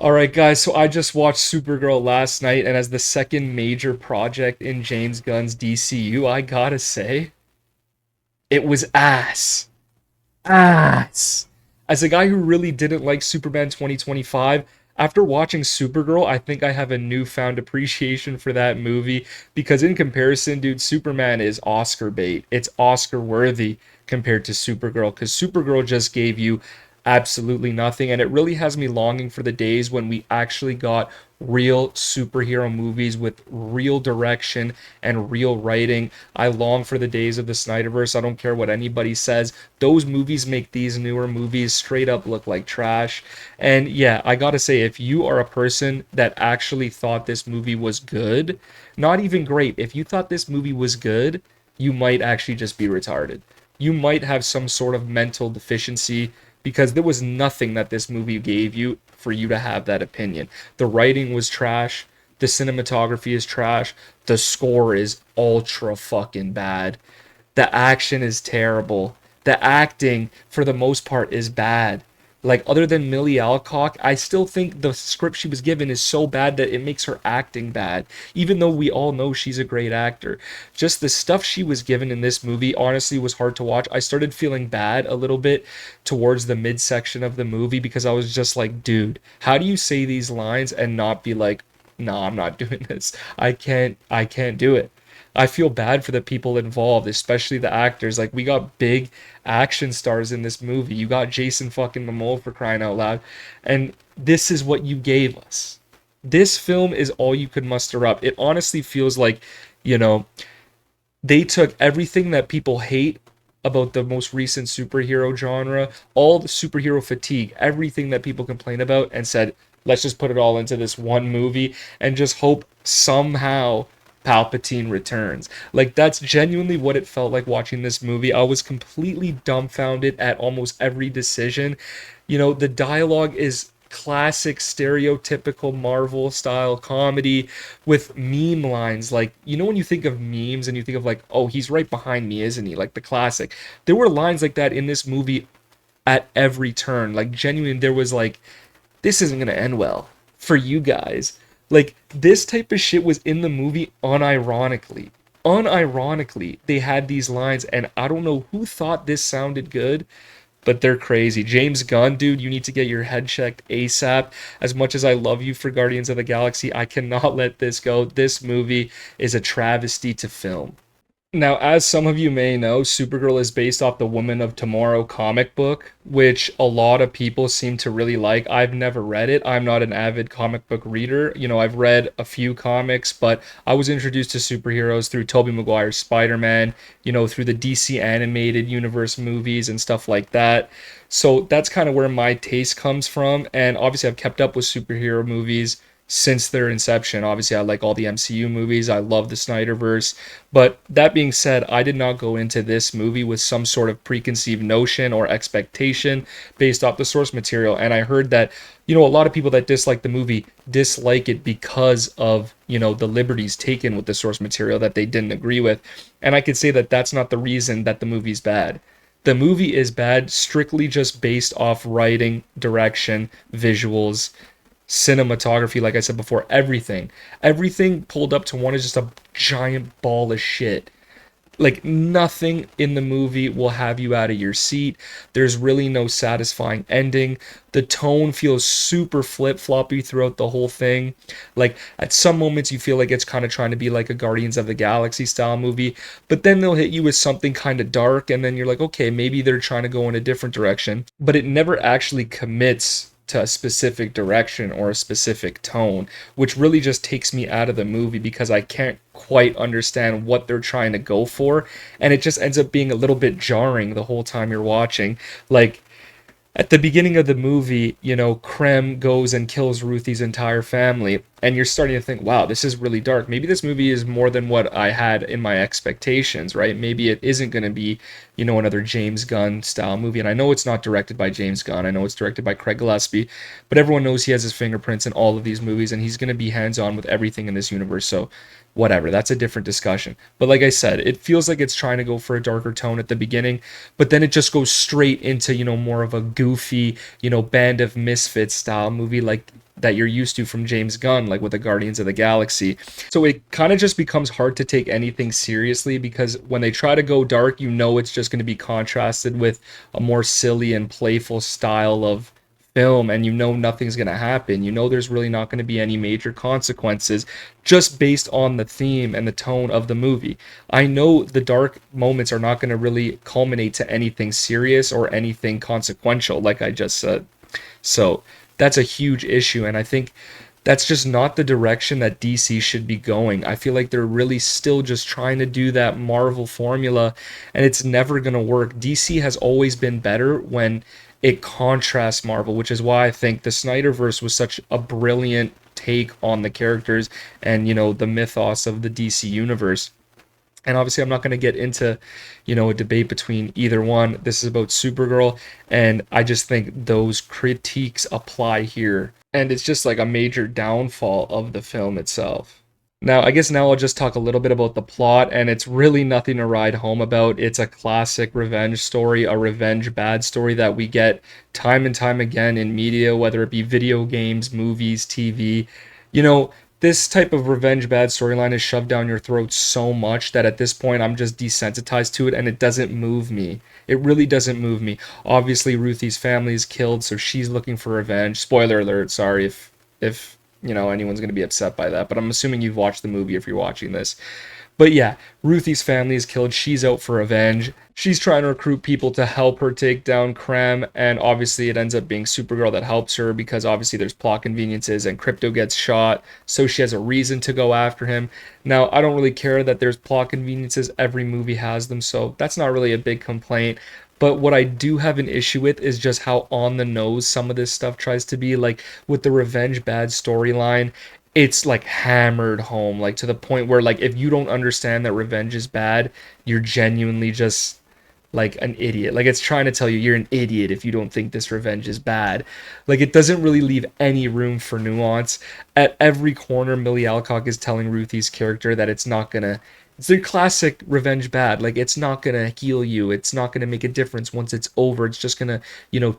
All right, guys, so I just watched Supergirl last night, and as the second major project in James Gunn's DCU, I gotta say, it was ass. Ass. As a guy who really didn't like Superman 2025, after watching Supergirl, I think I have a newfound appreciation for that movie because, in comparison, dude, Superman is Oscar bait. It's Oscar worthy compared to Supergirl because Supergirl just gave you absolutely nothing, and it really has me longing for the days when we actually got real superhero movies with real direction and real writing. I long for the days of the Snyderverse. I don't care what anybody says. Those movies make these newer movies straight up look like trash. And yeah, I gotta say, if you are a person that actually thought this movie was good, not even great, if you thought this movie was good, you might actually just be retarded. You might have some sort of mental deficiency because there was nothing that this movie gave you for you to have that opinion. The writing was trash. The cinematography is trash. The score is ultra fucking bad. The action is terrible. The acting, for the most part, is bad. Like, other than Millie Alcock, I still think the script she was given is so bad that it makes her acting bad, even though we all know she's a great actor. Just the stuff she was given in this movie honestly was hard to watch. I started feeling bad a little bit towards the midsection of the movie because I was just like, dude, how do you say these lines and not be like, nah, I'm not doing this. I can't do it. I feel bad for the people involved, especially the actors. Like, we got big action stars in this movie. You got Jason fucking Momoa, for crying out loud. And this is what you gave us. This film is all you could muster up. It honestly feels like, you know, they took everything that people hate about the most recent superhero genre, all the superhero fatigue, everything that people complain about, and said, let's just put it all into this one movie and just hope somehow Palpatine returns. Like, that's genuinely what it felt like watching this movie. I was completely dumbfounded at almost every decision. The dialogue is classic stereotypical Marvel style comedy with meme lines. Like, when you think of memes and you think of like, oh, he's right behind me, isn't he? Like the classic. There were lines like that in this movie at every turn. Like, genuinely, there was like, this isn't gonna end well for you guys. Like, this type of shit was in the movie unironically. Unironically, they had these lines, and I don't know who thought this sounded good, but they're crazy. James Gunn, dude, you need to get your head checked ASAP. As much as I love you for Guardians of the Galaxy, I cannot let this go. This movie is a travesty to film. Now, as some of you may know, Supergirl is based off the Woman of Tomorrow comic book, which a lot of people seem to really like. I've never read it. I'm not an avid comic book reader. I've read a few comics, but I was introduced to superheroes through Tobey Maguire's Spider-Man, through the DC animated universe movies and stuff like that. So that's kind of where my taste comes from. And obviously, I've kept up with superhero movies since their inception. Obviously, I like all the MCU movies. I love the Snyderverse. But that being said, I did not go into this movie with some sort of preconceived notion or expectation based off the source material. And I heard that, a lot of people that dislike the movie dislike it because of, the liberties taken with the source material that they didn't agree with. And I could say that that's not the reason that the movie's bad. The movie is bad strictly just based off writing, direction, visuals, cinematography, like I said before, everything pulled up to one is just a giant ball of shit. Like, nothing in the movie will have you out of your seat. There's really no satisfying ending. The tone feels super flip-floppy throughout the whole thing. Like, at some moments you feel like it's kind of trying to be like a Guardians of the Galaxy style movie, but then they'll hit you with something kind of dark, and then you're like, okay, maybe they're trying to go in a different direction, but it never actually commits to a specific direction or a specific tone, which really just takes me out of the movie because I can't quite understand what they're trying to go for. And it just ends up being a little bit jarring the whole time you're watching. Like, at the beginning of the movie, Krem goes and kills Ruthie's entire family, and you're starting to think, wow, this is really dark. Maybe this movie is more than what I had in my expectations, right? Maybe it isn't going to be, another James Gunn style movie. And I know it's not directed by James Gunn. I know it's directed by Craig Gillespie, but everyone knows he has his fingerprints in all of these movies, and he's going to be hands-on with everything in this universe. So whatever, that's a different discussion. But like I said, it feels like it's trying to go for a darker tone at the beginning, but then it just goes straight into, more of a goofy, band of misfits style movie. Like, that you're used to from James Gunn, like with the Guardians of the Galaxy. So it kind of just becomes hard to take anything seriously because when they try to go dark, you know it's just going to be contrasted with a more silly and playful style of film, and you know nothing's going to happen. You know there's really not going to be any major consequences just based on the theme and the tone of the movie. I know the dark moments are not going to really culminate to anything serious or anything consequential, like I just said. So that's a huge issue, and I think that's just not the direction that DC should be going. I feel like they're really still just trying to do that Marvel formula, and it's never going to work. DC has always been better when it contrasts Marvel, which is why I think the Snyderverse was such a brilliant take on the characters and, the mythos of the DC universe. And obviously, I'm not going to get into, a debate between either one. This is about Supergirl, and I just think those critiques apply here. And it's just like a major downfall of the film itself. Now, I guess now I'll just talk a little bit about the plot, and it's really nothing to write home about. It's a classic revenge story, a revenge bad story that we get time and time again in media, whether it be video games, movies, TV. You know, this type of revenge bad storyline is shoved down your throat so much that at this point I'm just desensitized to it and it doesn't move me. It really doesn't move me. Obviously, Ruthie's family is killed, so she's looking for revenge. Spoiler alert, sorry if anyone's going to be upset by that, but I'm assuming you've watched the movie if you're watching this. But yeah, Ruthie's family is killed. She's out for revenge. She's trying to recruit people to help her take down Krem, and obviously it ends up being Supergirl that helps her because obviously there's plot conveniences and Crypto gets shot, so she has a reason to go after him. Now, I don't really care that there's plot conveniences. Every movie has them, so that's not really a big complaint. But what I do have an issue with is just how on the nose some of this stuff tries to be. Like with the revenge bad storyline, it's like hammered home, like to the point where like if you don't understand that revenge is bad, you're genuinely just like an idiot. Like it's trying to tell you you're an idiot if you don't think this revenge is bad. Like it doesn't really leave any room for nuance. At every corner, Millie Alcock is telling Ruthie's character that it's the classic revenge bad. Like it's not gonna heal you. It's not gonna make a difference once it's over. It's just gonna,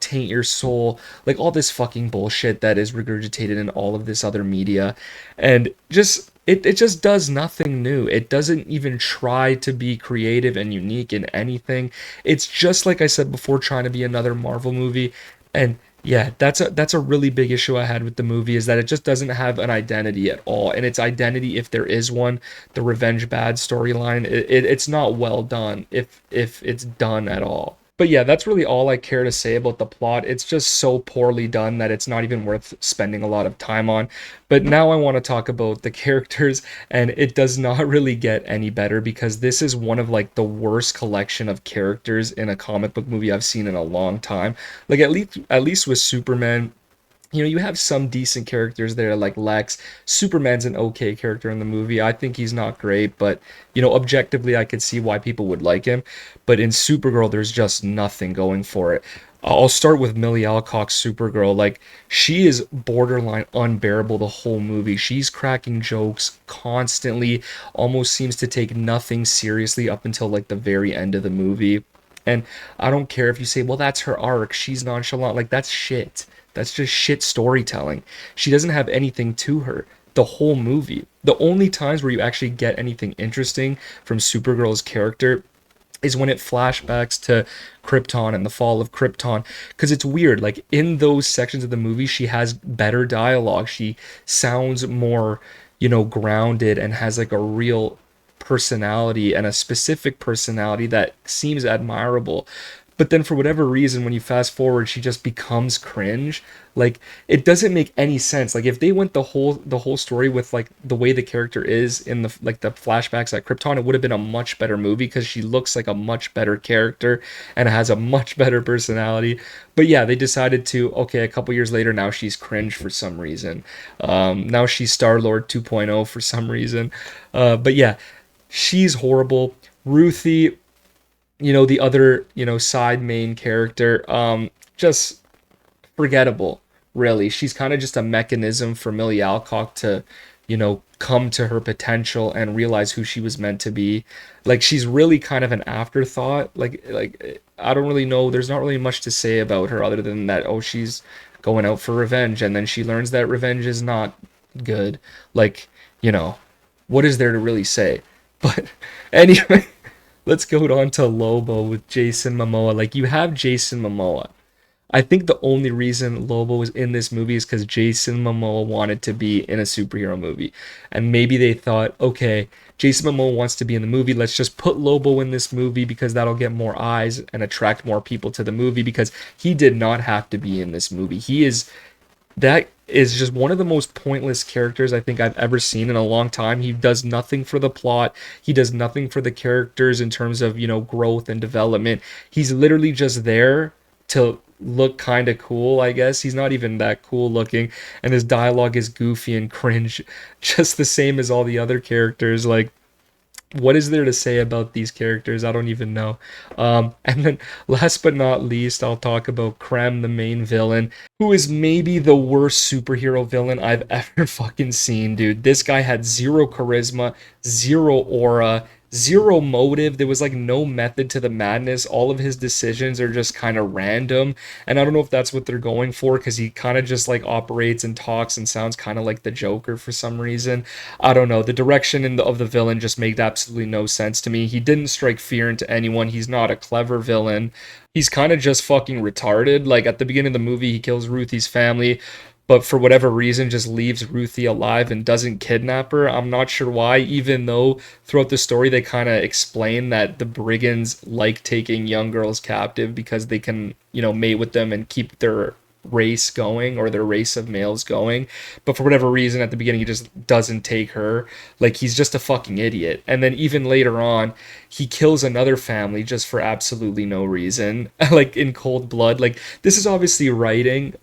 taint your soul. Like all this fucking bullshit that is regurgitated in all of this other media, and it just does nothing new. It doesn't even try to be creative and unique in anything. It's just like I said before, trying to be another Marvel movie, and yeah, that's a really big issue I had with the movie is that it just doesn't have an identity at all. And its identity, if there is one, the revenge bad storyline, it's not well done if it's done at all. But yeah, that's really all I care to say about the plot. It's just so poorly done that it's not even worth spending a lot of time on. But now I want to talk about the characters, and it does not really get any better because this is one of like the worst collection of characters in a comic book movie I've seen in a long time. Like at least with Superman, you have some decent characters there like Lex. Superman's an okay character in the movie. I think he's not great, but objectively I could see why people would like him. But in Supergirl, there's just nothing going for it. I'll start with Millie Alcock's Supergirl. Like, she is borderline unbearable the whole movie. She's cracking jokes constantly, almost seems to take nothing seriously up until like the very end of the movie. And I don't care if you say, well, that's her arc. She's nonchalant. Like, that's shit. That's just shit storytelling. She doesn't have anything to her the whole movie. The only times where you actually get anything interesting from Supergirl's character is when it flashbacks to Krypton and the fall of Krypton, because it's weird. Like in those sections of the movie, she has better dialogue. She sounds more, grounded and has like a real personality and a specific personality that seems admirable. But then for whatever reason, when you fast forward, she just becomes cringe. Like it doesn't make any sense. Like if they went the whole story with like the way the character is in the flashbacks at Krypton, it would have been a much better movie because she looks like a much better character and has a much better personality. But yeah, they decided to, okay, a couple years later, now she's cringe for some reason. Now she's Star-Lord 2.0 for some reason. But yeah, she's horrible. Ruthie, the other, side main character, just forgettable, really. She's kind of just a mechanism for Millie Alcock to, come to her potential and realize who she was meant to be. Like, she's really kind of an afterthought. Like I don't really know. There's not really much to say about her other than that, oh, she's going out for revenge, and then she learns that revenge is not good. Like, you know, what is there to really say? But anyway, let's go on to Lobo with Jason Momoa. Like, you have Jason Momoa. I think the only reason Lobo was in this movie is because Jason Momoa wanted to be in a superhero movie. And maybe they thought, okay, Jason Momoa wants to be in the movie. Let's just put Lobo in this movie because that'll get more eyes and attract more people to the movie because he did not have to be in this movie. That is just one of the most pointless characters I think I've ever seen in a long time. He does nothing for the plot. He does nothing for the characters in terms of, growth and development. He's literally just there to look kind of cool, I guess. He's not even that cool looking, and his dialogue is goofy and cringe, just the same as all the other characters. Like, what is there to say about these characters? I don't even know. And then, last but not least, I'll talk about Krem, the main villain, who is maybe the worst superhero villain I've ever fucking seen, dude. This guy had zero charisma, zero aura, zero motive. There was like no method to the madness. All of his decisions are just kind of random. And I don't know if that's what they're going for because he kind of just like operates and talks and sounds kind of like the Joker for some reason. I don't know. The direction of the villain just made absolutely no sense to me. He didn't strike fear into anyone. He's not a clever villain. He's kind of just fucking retarded. Like at the beginning of the movie, he kills Ruthie's family, but for whatever reason just leaves Ruthie alive and doesn't kidnap her. I'm not sure why, even though throughout the story they kind of explain that the brigands like taking young girls captive because they can, mate with them and keep their race going or their race of males going. But for whatever reason at the beginning he just doesn't take her. Like he's just a fucking idiot. And then even later on he kills another family just for absolutely no reason, like in cold blood. Like this is obviously writing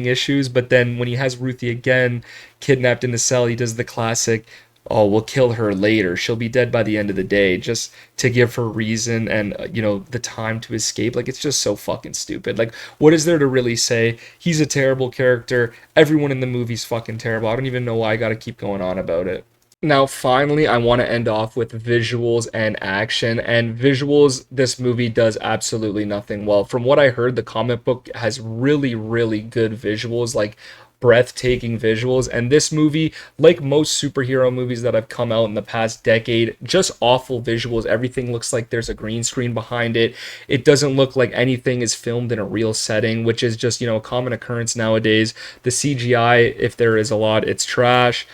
issues, but then when he has Ruthie again kidnapped in the cell, he does the classic, oh, we'll kill her later. She'll be dead by the end of the day, just to give her reason and, the time to escape. Like, it's just so fucking stupid. Like, what is there to really say? He's a terrible character. Everyone in the movie's fucking terrible. I don't even know why I gotta keep going on about it. Now, finally, I want to end off with visuals and action. And visuals, this movie does absolutely nothing well. From what I heard, the comic book has really, really good visuals, like breathtaking visuals. And this movie, like most superhero movies that have come out in the past decade, just awful visuals. Everything looks like there's a green screen behind it. It doesn't look like anything is filmed in a real setting, which is just, a common occurrence nowadays. The CGI, if there is a lot, it's trash.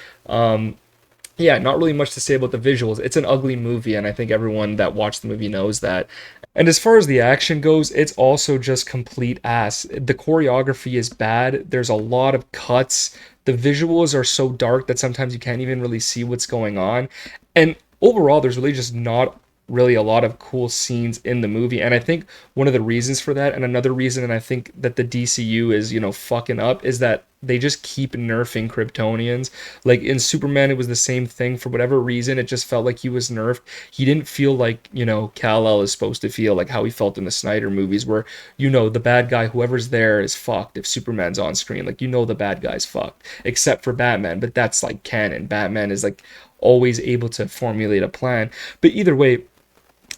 Yeah, not really much to say about the visuals. It's an ugly movie, and I think everyone that watched the movie knows that. And as far as the action goes, it's also just complete ass. The choreography is bad. There's a lot of cuts. The visuals are so dark that sometimes you can't even really see what's going on. And overall, there's really just not really a lot of cool scenes in the movie. And I think one of the reasons for that, and another reason, and I think that the DCU is, fucking up, is that they just keep nerfing Kryptonians. Like in Superman, it was the same thing. For whatever reason, it just felt like he was nerfed. He didn't feel like, Kal-El is supposed to feel, like how he felt in the Snyder movies, where, the bad guy, whoever's there, is fucked if Superman's on screen. Like, the bad guy's fucked. Except for Batman, but that's like canon. Batman is like always able to formulate a plan. But either way,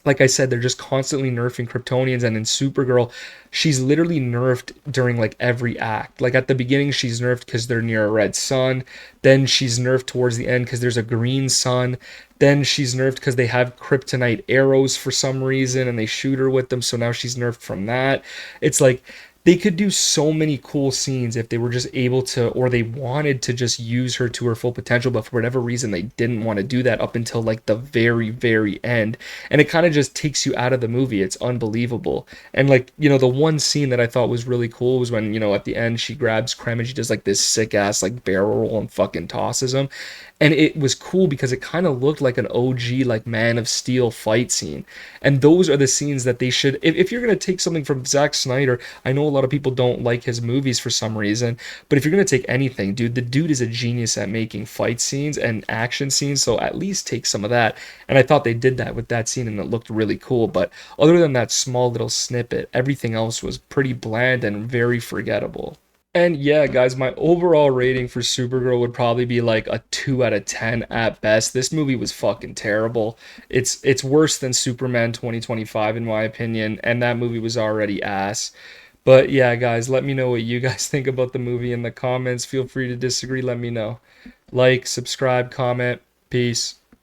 like I said, they're just constantly nerfing Kryptonians, and in Supergirl, she's literally nerfed during like every act. Like at the beginning, she's nerfed because they're near a red sun. Then she's nerfed towards the end because there's a green sun. Then she's nerfed because they have kryptonite arrows for some reason and they shoot her with them. So now she's nerfed from that. It's like they could do so many cool scenes if they were just able to, or they wanted to just use her to her full potential, but for whatever reason they didn't want to do that up until like the very, very end. And it kind of just takes you out of the movie. It's unbelievable. And like, the one scene that I thought was really cool was when, at the end she grabs Krem and she does like this sick ass like barrel roll and fucking tosses him. And it was cool because it kind of looked like an OG like Man of Steel fight scene. And those are the scenes that they should, if you're going to take something from Zack Snyder, I know a lot of people don't like his movies for some reason, but if you're going to take anything, dude, the dude is a genius at making fight scenes and action scenes, so at least take some of that. And I thought they did that with that scene and it looked really cool. But other than that small little snippet, everything else was pretty bland and very forgettable. And yeah, guys, my overall rating for Supergirl would probably be like a 2 out of 10 at best. This movie was fucking terrible. It's worse than Superman 2025 in my opinion, and that movie was already ass. But yeah, guys, let me know what you guys think about the movie in the comments. Feel free to disagree, let me know. Like, subscribe, comment. Peace.